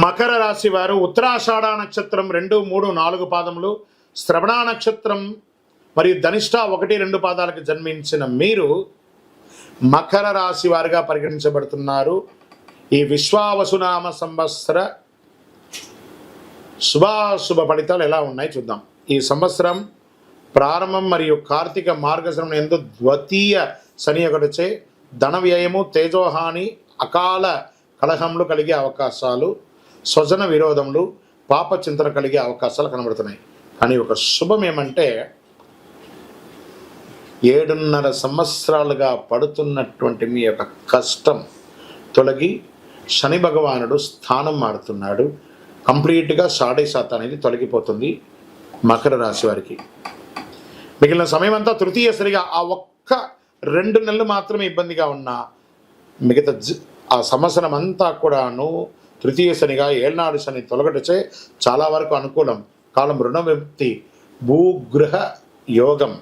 మకర రాశి వారు ఉత్తరాషాఢ నక్షత్రం 2, 3, 4 పాదములు, శ్రవణ నక్షత్రం మరియు ధనిష్ట 1, 2 పాదాలకు జన్మించిన మీరు మకర రాశి వారిగా పరిగణించబడుతున్నారు. ఈ విశ్వావసునామ సంవత్సర శుభాశుభ ఫలితాలు ఎలా ఉన్నాయి చూద్దాం. ఈ సంవత్సరం ప్రారంభం మరియు కార్తీక మార్గశిరం ఎందు ద్వితీయ శని ఒకటిచే ధన వ్యయము, తేజోహాని, అకాల కలహములు కలిగే అవకాశాలు, స్వజన విరోధములు, పాప చింతన కలిగే అవకాశాలు కనబడుతున్నాయి. కానీ ఒక శుభం ఏమంటే 7.5 సంవత్సరాలుగా పడుతున్నటువంటి మీ యొక్క కష్టం తొలగి శని భగవానుడు స్థానం మారుతున్నాడు. కంప్లీట్గా 0.5% అనేది తొలగిపోతుంది మకర రాశి వారికి. మిగిలిన సమయం అంతా తృతీయ సరిగా ఆ ఒక్క 2 నెలలు మాత్రమే ఇబ్బందిగా ఉన్నా మిగతా ఆ సంవత్సరం అంతా కూడాను తృతీయ శనిగా ఏళ్నాడు శని తొలగటచే చాలా వరకు అనుకూలం. కాలం రుణ విముక్తి, భూగృహ యోగం,